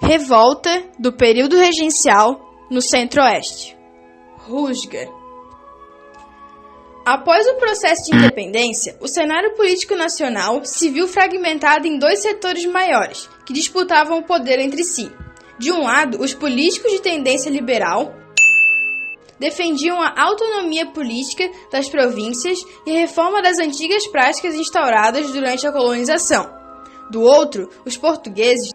Revolta do período regencial no Centro-Oeste. Rusga. Após o processo de independência, o cenário político nacional se viu fragmentado em dois setores maiores, que disputavam o poder entre si. De um lado, os políticos de tendência liberal defendiam a autonomia política das províncias e a reforma das antigas práticas instauradas durante a colonização. Do outro, os portugueses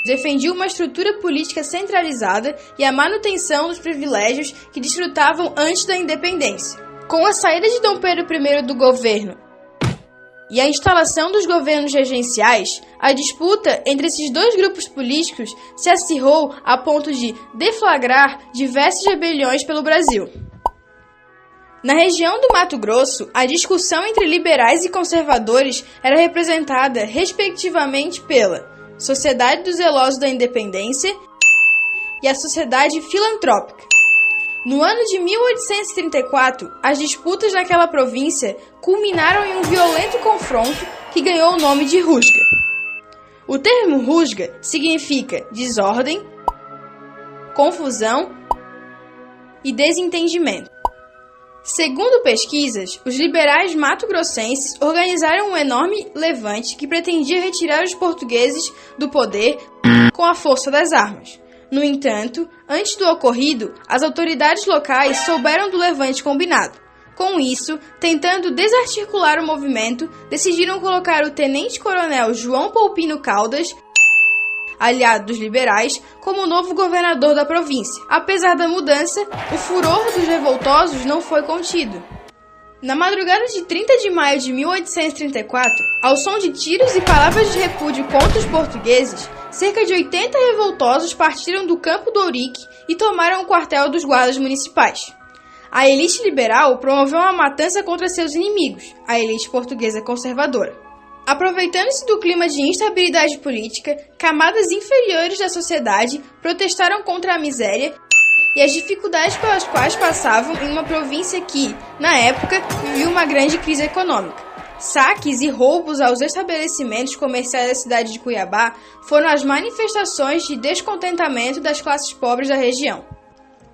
defendiam uma estrutura política centralizada e a manutenção dos privilégios que desfrutavam antes da independência. Com a saída de Dom Pedro I do governo e a instalação dos governos regenciais, a disputa entre esses dois grupos políticos se acirrou a ponto de deflagrar diversas rebeliões pelo Brasil. Na região do Mato Grosso, a discussão entre liberais e conservadores era representada, respectivamente, pela Sociedade dos Zelosos da Independência e a Sociedade Filantrópica. No ano de 1834, as disputas naquela província culminaram em um violento confronto que ganhou o nome de Rusga. O termo rusga significa desordem, confusão e desentendimento. Segundo pesquisas, os liberais mato-grossenses organizaram um enorme levante que pretendia retirar os portugueses do poder com a força das armas. No entanto, antes do ocorrido, as autoridades locais souberam do levante combinado. Com isso, tentando desarticular o movimento, decidiram colocar o tenente-coronel João Poupino Caldas, aliado dos liberais, como novo governador da província. Apesar da mudança, o furor dos revoltosos não foi contido. Na madrugada de 30 de maio de 1834, ao som de tiros e palavras de repúdio contra os portugueses, cerca de 80 revoltosos partiram do campo do Ourique e tomaram o quartel dos guardas municipais. A elite liberal promoveu uma matança contra seus inimigos, a elite portuguesa conservadora. Aproveitando-se do clima de instabilidade política, camadas inferiores da sociedade protestaram contra a miséria e as dificuldades pelas quais passavam em uma província que, na época, vivia uma grande crise econômica. Saques e roubos aos estabelecimentos comerciais da cidade de Cuiabá foram as manifestações de descontentamento das classes pobres da região.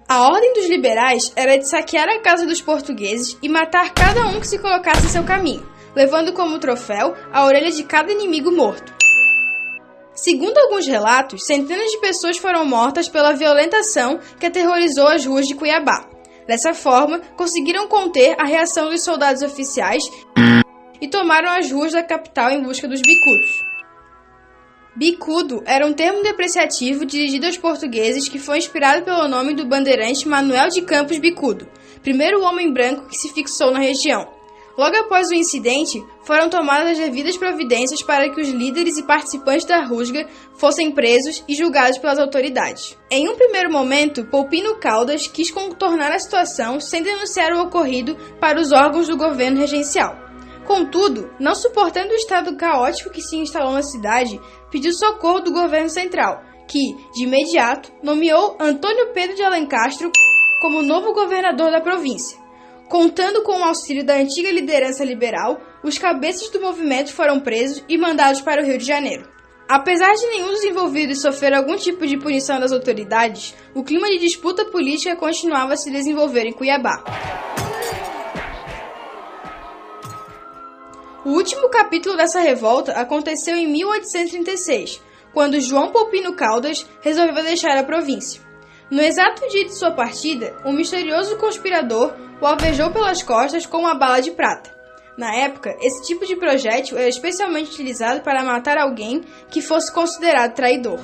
A ordem dos liberais era de saquear a casa dos portugueses e matar cada um que se colocasse em seu caminho, levando como troféu a orelha de cada inimigo morto. Segundo alguns relatos, centenas de pessoas foram mortas pela violentação que aterrorizou as ruas de Cuiabá. Dessa forma, conseguiram conter a reação dos soldados oficiais e tomaram as ruas da capital em busca dos bicudos. Bicudo era um termo depreciativo dirigido aos portugueses que foi inspirado pelo nome do bandeirante Manuel de Campos Bicudo, primeiro homem branco que se fixou na região. Logo após o incidente, foram tomadas as devidas providências para que os líderes e participantes da rusga fossem presos e julgados pelas autoridades. Em um primeiro momento, Poupino Caldas quis contornar a situação sem denunciar o ocorrido para os órgãos do governo regencial. Contudo, não suportando o estado caótico que se instalou na cidade, pediu socorro do governo central, que, de imediato, nomeou Antônio Pedro de Alencastro como novo governador da província. Contando com o auxílio da antiga liderança liberal, os cabeças do movimento foram presos e mandados para o Rio de Janeiro. Apesar de nenhum dos envolvidos sofrer algum tipo de punição das autoridades, o clima de disputa política continuava a se desenvolver em Cuiabá. O último capítulo dessa revolta aconteceu em 1836, quando João Poupino Caldas resolveu deixar a província. No exato dia de sua partida, um misterioso conspirador o alvejou pelas costas com uma bala de prata. Na época, esse tipo de projétil era especialmente utilizado para matar alguém que fosse considerado traidor.